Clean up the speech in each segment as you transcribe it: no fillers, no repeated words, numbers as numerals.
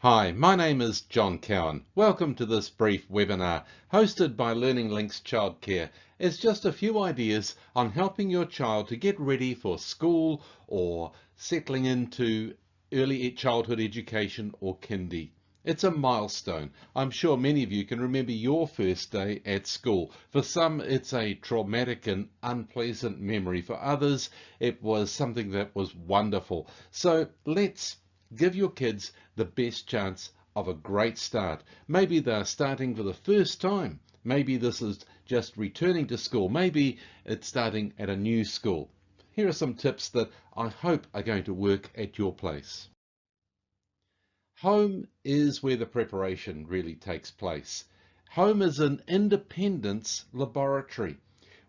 Hi, my name is John Cowan. Welcome to this brief webinar hosted by Learning Links Childcare. It's just a few ideas on helping your child to get ready for school or settling into early childhood education or kindy. It's a milestone. I'm sure many of you can remember your first day at school. For some, it's a traumatic and unpleasant memory. For others, it was something that was wonderful. So let's give your kids the best chance of a great start. Maybe they're starting for the first time. Maybe this is just returning to school. Maybe it's starting at a new school. Here are some tips that I hope are going to work at your place. Home is where the preparation really takes place. Home is an independence laboratory.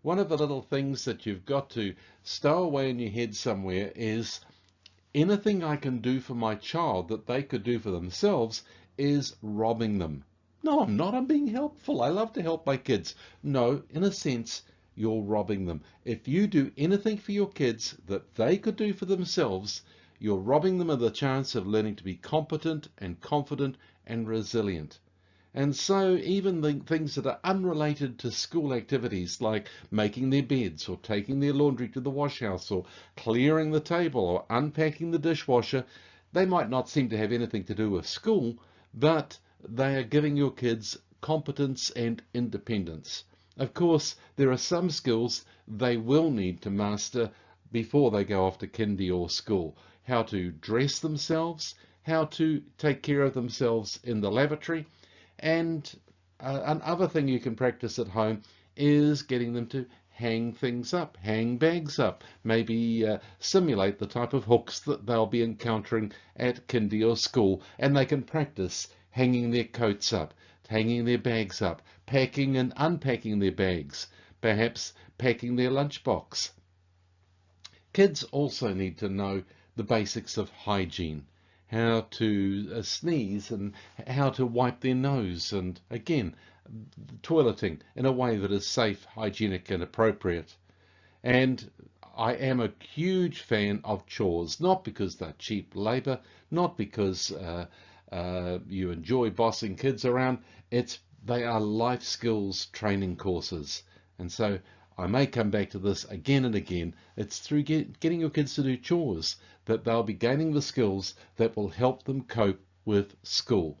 One of the little things that you've got to stow away in your head somewhere is anything I can do for my child that they could do for themselves is robbing them. No, I'm not. I'm being helpful. I love to help my kids. No, in a sense, you're robbing them. If you do anything for your kids that they could do for themselves, you're robbing them of the chance of learning to be competent and confident and resilient. And so even the things that are unrelated to school activities like making their beds or taking their laundry to the wash house or clearing the table or unpacking the dishwasher, they might not seem to have anything to do with school, but they are giving your kids competence and independence. Of course, there are some skills they will need to master before they go off to kindy or school. How to dress themselves, how to take care of themselves in the lavatory, and another thing you can practice at home is getting them to hang things up, hang bags up, maybe simulate the type of hooks that they'll be encountering at kindy or school, and they can practice hanging their coats up, hanging their bags up, packing and unpacking their bags, perhaps packing their lunchbox. Kids also need to know the basics of hygiene, how to sneeze and how to wipe their nose, and again, toileting in a way that is safe, hygienic and appropriate. And I am a huge fan of chores, not because they're cheap labor, not because you enjoy bossing kids around. They are life skills training courses. And so I may come back to this again and again. It's through getting your kids to do chores that they'll be gaining the skills that will help them cope with school.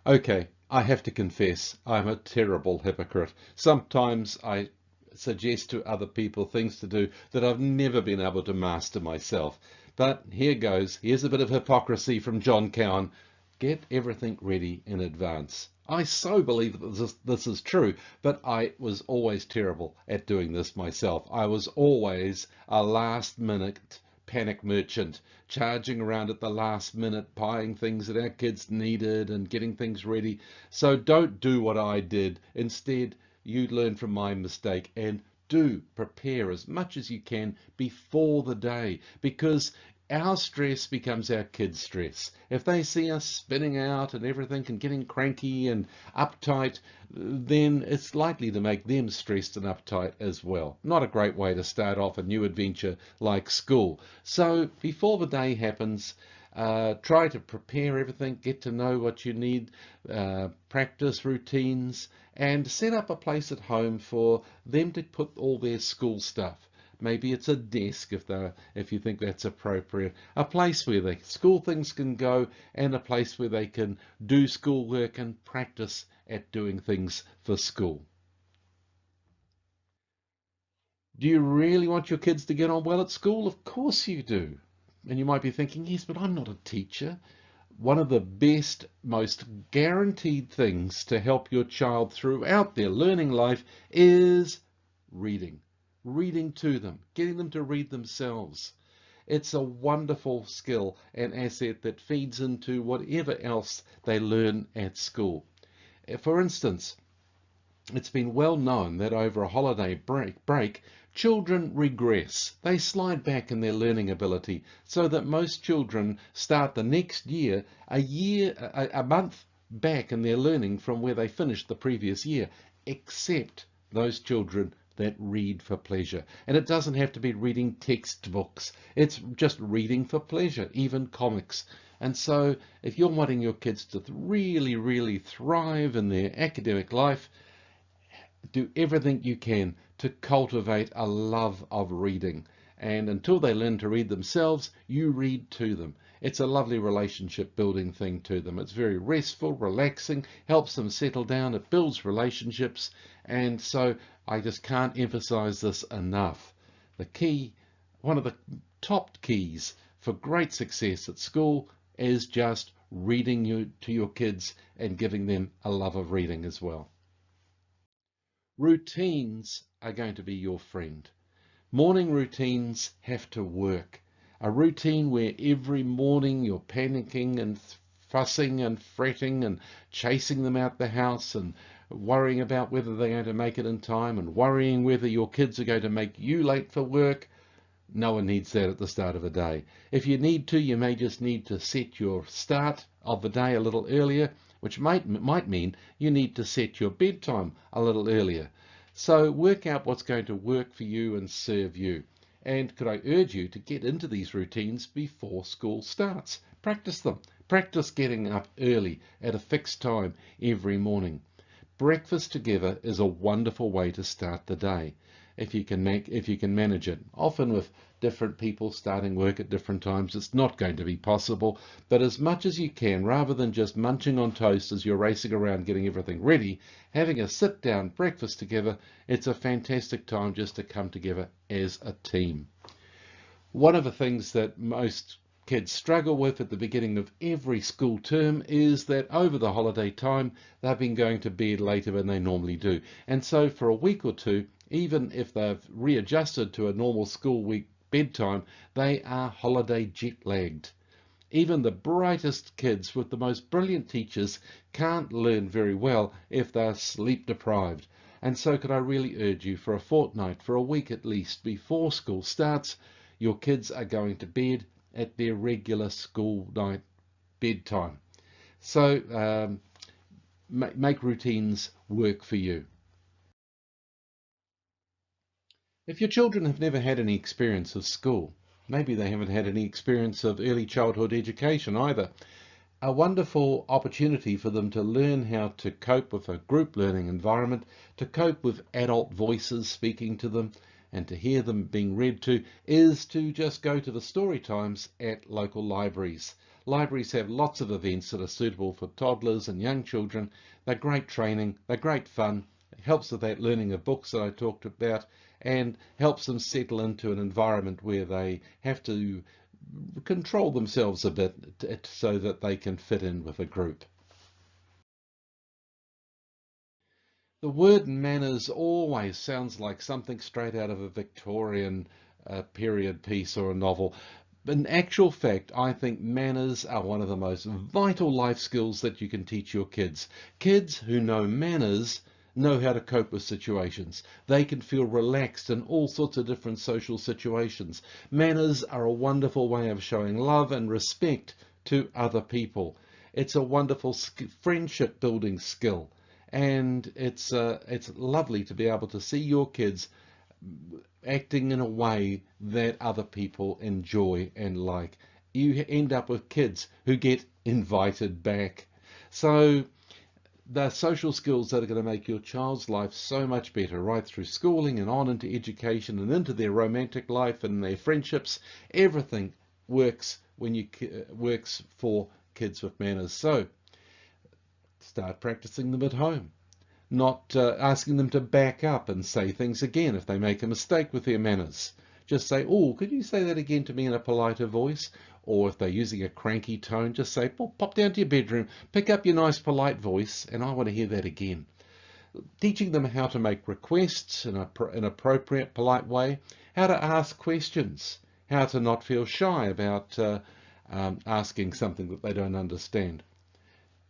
Okay, I have to confess, I'm a terrible hypocrite. Sometimes I suggest to other people things to do that I've never been able to master myself. But here goes. Here's a bit of hypocrisy from John Cowan. Get everything ready in advance. I so believe that this is true, but I was always terrible at doing this myself. I was always a last-minute panic merchant, charging around at the last minute, buying things that our kids needed and getting things ready. So don't do what I did. Instead, you learn from my mistake and do prepare as much as you can before the day, because our stress becomes our kids' stress. If they see us spinning out and everything and getting cranky and uptight, then it's likely to make them stressed and uptight as well. Not a great way to start off a new adventure like school. So before the day happens, try to prepare everything, get to know what you need, practice routines, and set up a place at home for them to put all their school stuff. Maybe it's a desk if you think that's appropriate. A place where the school things can go and a place where they can do schoolwork and practice at doing things for school. Do you really want your kids to get on well at school? Of course you do. And you might be thinking, yes, but I'm not a teacher. One of the best, most guaranteed things to help your child throughout their learning life is reading. Reading to them, getting them to read themselves. It's a wonderful skill and asset that feeds into whatever else they learn at school. For instance, it's been well known that over a holiday break, children regress. They slide back in their learning ability, so that most children start the next year, a month back in their learning from where they finished the previous year, except those children that read for pleasure. And it doesn't have to be reading textbooks. It's just reading for pleasure, even comics. And so if you're wanting your kids to really, really thrive in their academic life, do everything you can to cultivate a love of reading. And until they learn to read themselves, you read to them. It's a lovely relationship building thing to them. It's very restful, relaxing, helps them settle down, it builds relationships. And so I just can't emphasize this enough. The key, one of the top keys for great success at school is just reading to your kids and giving them a love of reading as well. Routines are going to be your friend. Morning routines have to work. A routine where every morning you're panicking and fussing and fretting and chasing them out the house and worrying about whether they're going to make it in time and worrying whether your kids are going to make you late for work. No one needs that at the start of a day. If you need to, you may just need to set your start of the day a little earlier, which might mean you need to set your bedtime a little earlier. So work out what's going to work for you and serve you. And could I urge you to get into these routines before school starts? Practice them. Practice getting up early at a fixed time every morning. Breakfast together is a wonderful way to start the day. If you can manage it. Often with different people starting work at different times, it's not going to be possible, but as much as you can, rather than just munching on toast as you're racing around getting everything ready, having a sit down breakfast together, it's a fantastic time just to come together as a team. One of the things that most kids struggle with at the beginning of every school term is that over the holiday time they've been going to bed later than they normally do, and so for a week or two, even if they've readjusted to a normal school week bedtime, they are holiday jet lagged. Even the brightest kids with the most brilliant teachers can't learn very well if they're sleep deprived. And so could I really urge you, for a fortnight, for a week at least, before school starts, your kids are going to bed at their regular school night bedtime. So make routines work for you. If your children have never had any experience of school, maybe they haven't had any experience of early childhood education either, a wonderful opportunity for them to learn how to cope with a group learning environment, to cope with adult voices speaking to them, and to hear them being read to, is to just go to the story times at local libraries. Libraries have lots of events that are suitable for toddlers and young children. They're great training, they're great fun. It helps with that learning of books that I talked about, and helps them settle into an environment where they have to control themselves a bit so that they can fit in with a group. The word manners always sounds like something straight out of a Victorian period piece or a novel. But in actual fact, I think manners are one of the most vital life skills that you can teach your kids. Kids who know manners know how to cope with situations. They can feel relaxed in all sorts of different social situations. Manners are a wonderful way of showing love and respect to other people. It's a wonderful friendship building skill. And it's lovely to be able to see your kids acting in a way that other people enjoy and like. You end up with kids who get invited back. So the social skills that are going to make your child's life so much better, right through schooling and on into education and into their romantic life and their friendships, everything works works for kids with manners. So start practicing them at home, not asking them to back up and say things again if they make a mistake with their manners. Just say, oh, could you say that again to me in a politer voice? Or if they're using a cranky tone, just say, well, pop down to your bedroom, pick up your nice polite voice, and I want to hear that again. Teaching them how to make requests in an appropriate, polite way, how to ask questions, how to not feel shy about asking something that they don't understand.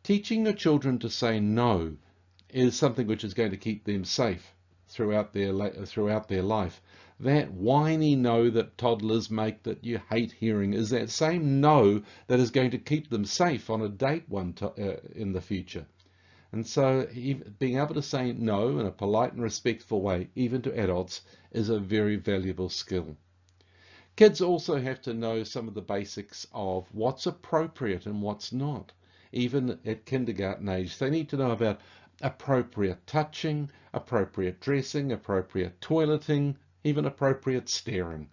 Teaching your children to say no is something which is going to keep them safe throughout their life. That whiny no that toddlers make that you hate hearing is that same no that is going to keep them safe on a date in the future. And so being able to say no in a polite and respectful way, even to adults, is a very valuable skill. Kids also have to know some of the basics of what's appropriate and what's not. Even at kindergarten age, they need to know about appropriate touching, appropriate dressing, appropriate toileting, even appropriate staring.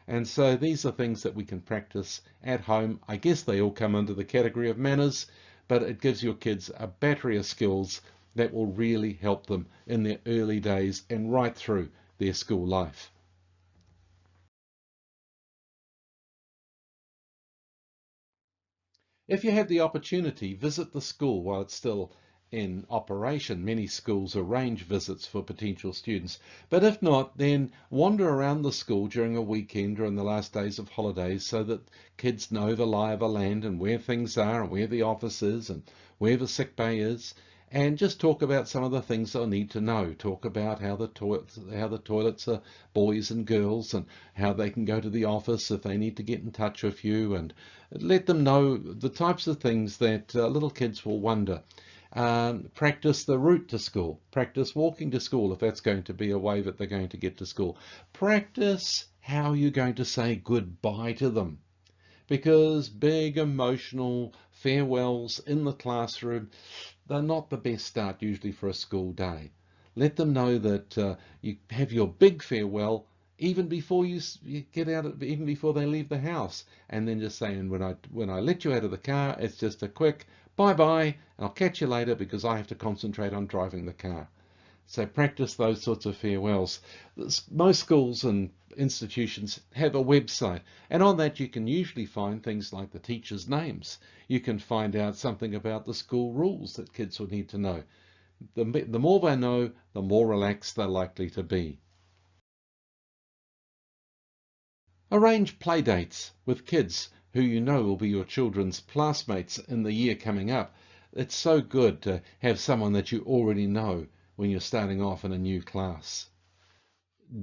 And so these are things that we can practice at home. I guess they all come under the category of manners, but it gives your kids a battery of skills that will really help them in their early days and right through their school life. If you have the opportunity, visit the school while it's still in operation. Many schools arrange visits for potential students. But if not, then wander around the school during a weekend or in the last days of holidays so that kids know the lie of the land and where things are and where the office is and where the sick bay is. And just talk about some of the things they'll need to know. Talk about how the toilets are boys and girls, and how they can go to the office if they need to get in touch with you, and let them know the types of things that little kids will wonder. Practice the route to school. Practice walking to school if that's going to be a way that they're going to get to school. Practice how you're going to say goodbye to them, because big emotional farewells in the classroom, they're not the best start usually for a school day. Let them know that you have your big farewell even before you get out, even before they leave the house, and then just saying, when I let you out of the car, it's just a quick bye bye, and I'll catch you later because I have to concentrate on driving the car. So practice those sorts of farewells. Most schools and institutions have a website, and on that you can usually find things like the teachers' names. You can find out something about the school rules that kids will need to know. The more they know, the more relaxed they're likely to be. Arrange play dates with kids who you know will be your children's classmates in the year coming up. It's so good to have someone that you already know when you're starting off in a new class.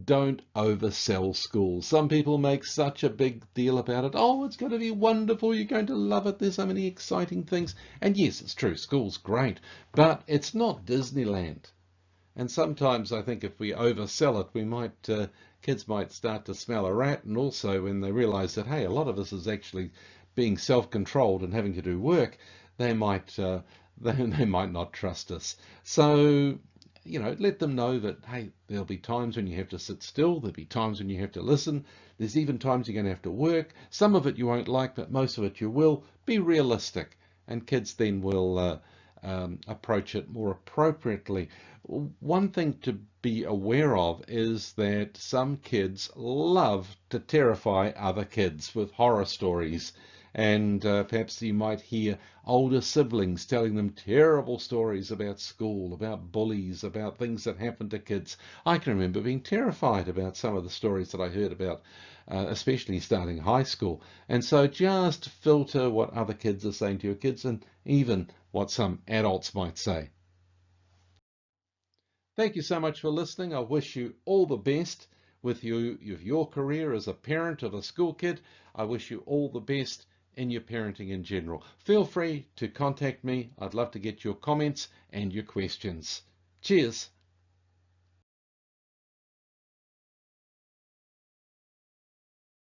Don't oversell school. Some people make such a big deal about it. Oh, it's going to be wonderful. You're going to love it. There's so many exciting things. And yes, it's true. School's great, but it's not Disneyland. And sometimes I think if we oversell it, kids might start to smell a rat. And also when they realize that, hey, a lot of this is actually being self-controlled and having to do work, they might, they might not trust us. So, let them know that, hey, there'll be times when you have to sit still. There'll be times when you have to listen. There's even times you're going to have to work. Some of it you won't like, but most of it you will. Be realistic. And kids then will approach it more appropriately. One thing to be aware of is that some kids love to terrify other kids with horror stories. And perhaps you might hear older siblings telling them terrible stories about school, about bullies, about things that happen to kids. I can remember being terrified about some of the stories that I heard about, especially starting high school. And so just filter what other kids are saying to your kids, and even what some adults might say. Thank you so much for listening. I wish you all the best with your career as a parent of a school kid. I wish you all the best in your parenting in general. Feel free to contact me. I'd love to get your comments and your questions. Cheers.